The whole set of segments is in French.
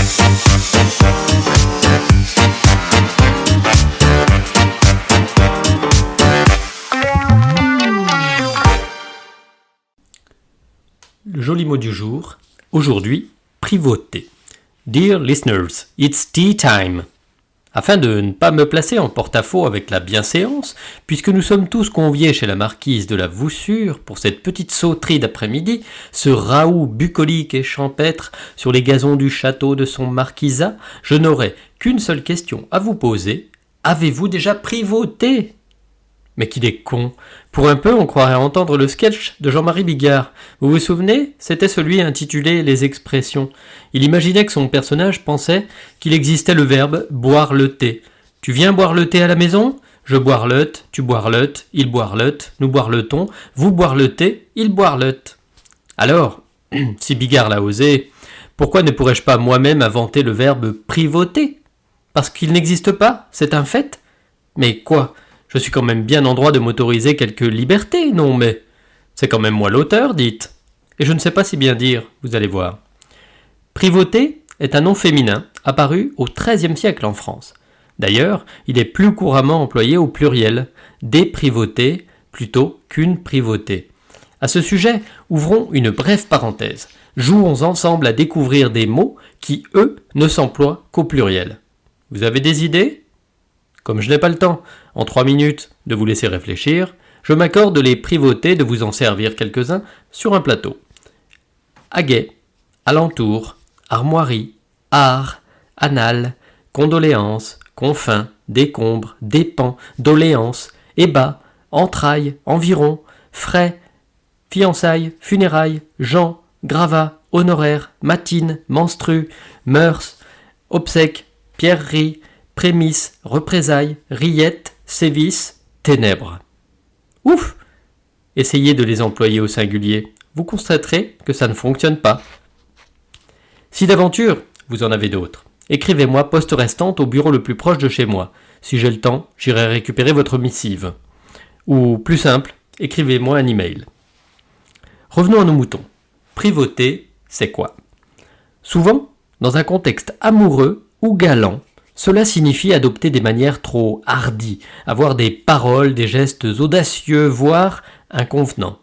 Le joli mot du jour, aujourd'hui, privauté. Dear listeners, it's tea time. Afin de ne pas me placer en porte-à-faux avec la bienséance, puisque nous sommes tous conviés chez la marquise de la Voussure pour cette petite sauterie d'après-midi, ce raout bucolique et champêtre sur les gazons du château de son marquisat, je n'aurai qu'une seule question à vous poser. Avez-vous déjà privauté ? Mais qu'il est con. Pour un peu, on croirait entendre le sketch de Jean-Marie Bigard. Vous vous souvenez ? C'était celui intitulé « Les expressions ». Il imaginait que son personnage pensait qu'il existait le verbe « boire le thé ». Tu viens boire le thé à la maison ? Je boirlote, tu boirlotes, il boirlote, nous boirletons, vous boire le thé, il boirlote. Alors, si Bigard l'a osé, pourquoi ne pourrais-je pas moi-même inventer le verbe « privauter » ? Parce qu'il n'existe pas, c'est un fait ? Mais quoi ? Je suis quand même bien en droit de m'autoriser quelques libertés, non mais... C'est quand même moi l'auteur, dites. Et je ne sais pas si bien dire, vous allez voir. Privauté est un nom féminin apparu au XIIIe siècle en France. D'ailleurs, il est plus couramment employé au pluriel, des privautés plutôt qu'une privauté. À ce sujet, ouvrons une brève parenthèse. Jouons ensemble à découvrir des mots qui, eux, ne s'emploient qu'au pluriel. Vous avez des idées ? Comme je n'ai pas le temps, en 3 minutes, de vous laisser réfléchir, je m'accorde les privautés de vous en servir quelques-uns sur un plateau. Aguet, alentour, armoirie, art, anal, condoléances, confins, décombre, dépens, doléances, ébat, entrailles, environ, frais, fiançailles, funérailles, gens, gravats, honoraires, matines, menstrues, mœurs, obsèques, pierreries, prémices, représailles, rillettes, sévices, ténèbres. Ouf ! Essayez de les employer au singulier. Vous constaterez que ça ne fonctionne pas. Si d'aventure, vous en avez d'autres, écrivez-moi poste restante au bureau le plus proche de chez moi. Si j'ai le temps, j'irai récupérer votre missive. Ou, plus simple, écrivez-moi un email. Revenons à nos moutons. Privauté, c'est quoi ? Souvent, dans un contexte amoureux ou galant, cela signifie adopter des manières trop hardies, avoir des paroles, des gestes audacieux, voire inconvenants.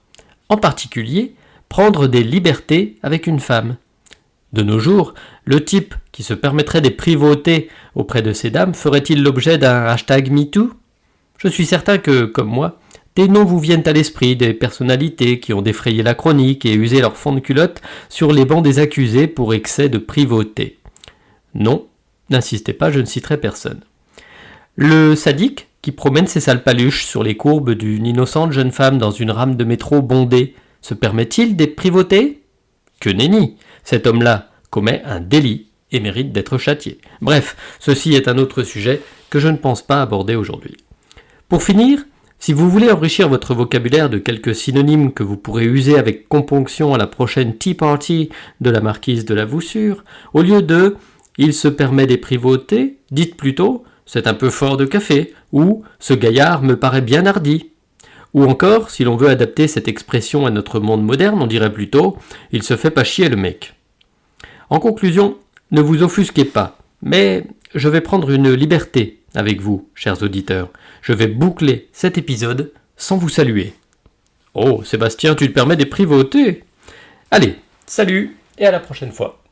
En particulier, prendre des libertés avec une femme. De nos jours, le type qui se permettrait des privautés auprès de ces dames ferait-il l'objet d'un hashtag MeToo ? Je suis certain que, comme moi, des noms vous viennent à l'esprit, des personnalités qui ont défrayé la chronique et usé leur fond de culotte sur les bancs des accusés pour excès de privauté. Non, n'insistez pas, je ne citerai personne. Le sadique qui promène ses sales paluches sur les courbes d'une innocente jeune femme dans une rame de métro bondée, se permet-il des privautés ? Que nenni, cet homme-là commet un délit et mérite d'être châtié. Bref, ceci est un autre sujet que je ne pense pas aborder aujourd'hui. Pour finir, si vous voulez enrichir votre vocabulaire de quelques synonymes que vous pourrez user avec componction à la prochaine tea party de la marquise de la Voussure, au lieu de « il se permet des privautés », dites plutôt « c'est un peu fort de café » ou « ce gaillard me paraît bien hardi ». Ou encore, si l'on veut adapter cette expression à notre monde moderne, on dirait plutôt « il se fait pas chier le mec ». En conclusion, ne vous offusquez pas, mais je vais prendre une liberté avec vous, chers auditeurs. Je vais boucler cet épisode sans vous saluer. Oh, Sébastien, tu te permets des privautés ? Allez, salut et à la prochaine fois.